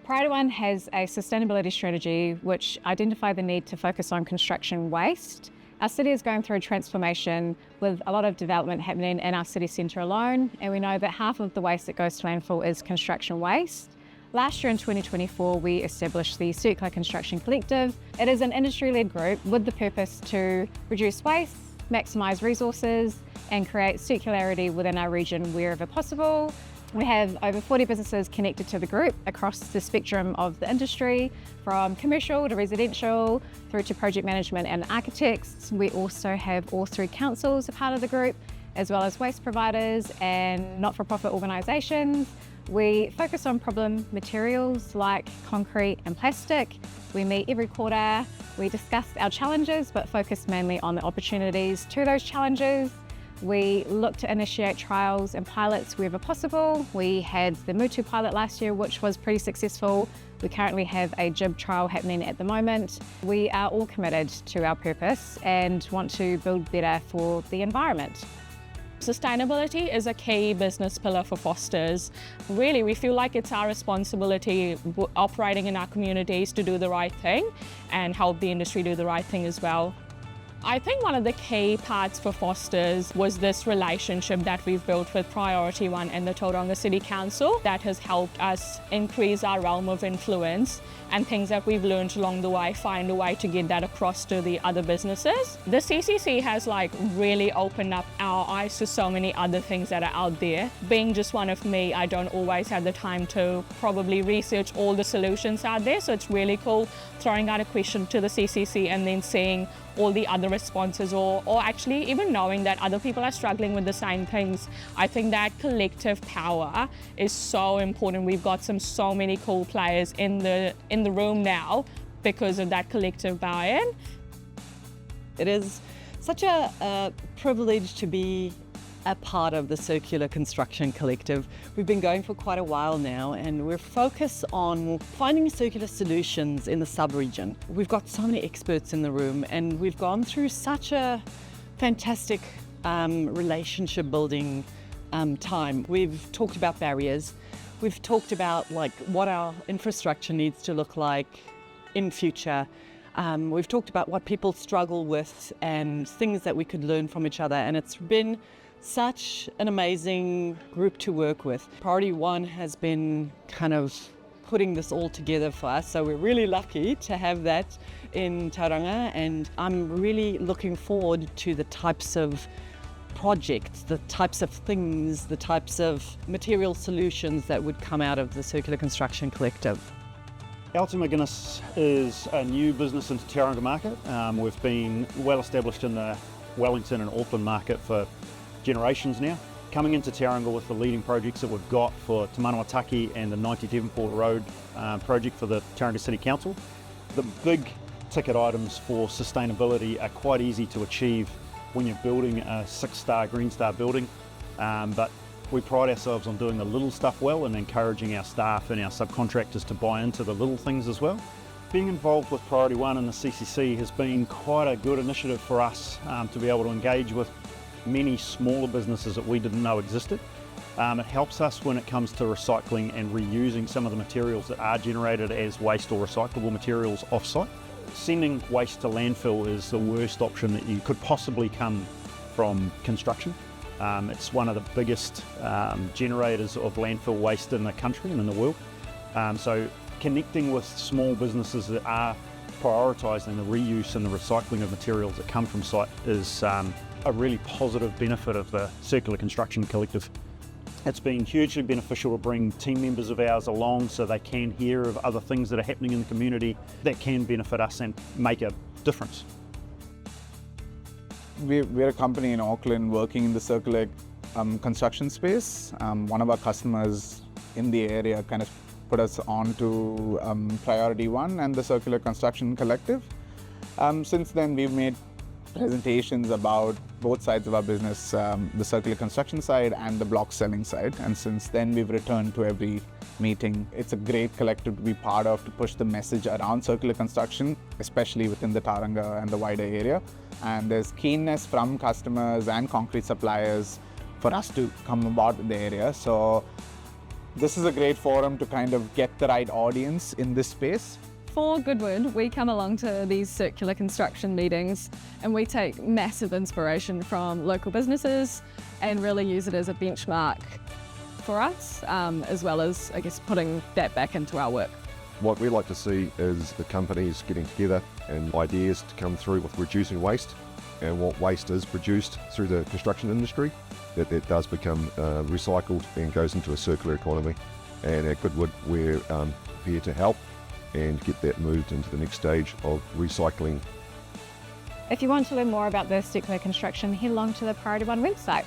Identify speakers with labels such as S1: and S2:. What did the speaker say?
S1: Priority One has a sustainability strategy which identified the need to focus on construction waste. Our city is going through a transformation with a lot of development happening in our city centre alone, and we know that half of the waste that goes to landfill is construction waste. Last year in 2024, we established the Circular Construction Collective. It is an industry-led group with the purpose to reduce waste, maximise resources, and create circularity within our region wherever possible. We have over 40 businesses connected to the group across the spectrum of the industry, from commercial to residential, through to project management and architects. We also have all three councils a part of the group, as well as waste providers and not-for-profit organisations. We focus on problem materials like concrete and plastic. We meet every quarter. We discuss our challenges, but focus mainly on the opportunities to those challenges. We look to initiate trials and pilots wherever possible. We had the Mutu pilot last year, which was pretty successful. We currently have a GIB trial happening at the moment. We are all committed to our purpose and want to build better for the environment.
S2: Sustainability is a key business pillar for Foster's. Really, we feel like it's our responsibility operating in our communities to do the right thing and help the industry do the right thing as well. I think one of the key parts for Foster's was this relationship that we've built with Priority One and the Tauranga City Council that has helped us increase our realm of influence, and things that we've learned along the way, find a way to get that across to the other businesses. The CCC has really opened up our eyes to so many other things that are out there. Being just one of me, I don't always have the time to probably research all the solutions out there, so it's really cool throwing out a question to the CCC and then seeing all the other responses, or actually even knowing that other people are struggling with the same things. I think that collective power is so important. We've got so many cool players in the room now because of that collective buy-in.
S3: It is such a privilege to be a part of the Circular Construction Collective. We've been going for quite a while now, and we're focused on finding circular solutions in the sub-region. We've got so many experts in the room, and we've gone through such a fantastic relationship building time. We've talked about barriers. We've talked about what our infrastructure needs to look like in future. We've talked about what people struggle with and things that we could learn from each other, and it's been such an amazing group to work with. Priority One has been kind of putting this all together for us, so we're really lucky to have that in Tauranga, and I'm really looking forward to the types of projects, the types of things, the types of material solutions that would come out of the Circular Construction Collective.
S4: Alta McGuinness is a new business into Tauranga market. We've been well established in the Wellington and Auckland market for generations now. Coming into Tauranga with the leading projects that we've got for Te Manawa and the 90 Devonport Road project for the Tauranga City Council. The big ticket items for sustainability are quite easy to achieve when you're building a 6-star Green Star building, but we pride ourselves on doing the little stuff well and encouraging our staff and our subcontractors to buy into the little things as well. Being involved with Priority One and the CCC has been quite a good initiative for us to be able to engage with many smaller businesses that we didn't know existed. It helps us when it comes to recycling and reusing some of the materials that are generated as waste or recyclable materials off-site. Sending waste to landfill is the worst option that you could possibly come from construction. It's one of the biggest generators of landfill waste in the country and in the world. So connecting with small businesses that are prioritising the reuse and the recycling of materials that come from site is a really positive benefit of the Circular Construction Collective. It's been hugely beneficial to bring team members of ours along so they can hear of other things that are happening in the community that can benefit us and make a difference.
S5: We're a company in Auckland working in the circular construction space. One of our customers in the area kind of put us on to Priority One and the Circular Construction Collective. Since then, we've made presentations about both sides of our business, the circular construction side and the block selling side. And since then, we've returned to every meeting. It's a great collective to be part of to push the message around circular construction, especially within the Tauranga and the wider area. And there's keenness from customers and concrete suppliers for us to come about in the area. So this is a great forum to kind of get the right audience in this space.
S6: For Goodwood, we come along to these circular construction meetings and we take massive inspiration from local businesses and really use it as a benchmark for us, as well as, I guess, putting that back into our work.
S7: What we like to see is the companies getting together and ideas to come through with reducing waste, and what waste is produced through the construction industry, that it does become recycled and goes into a circular economy. And at Goodwood, we're here to help and get that moved into the next stage of recycling.
S1: If you want to learn more about the circular construction, head along to the Priority One website.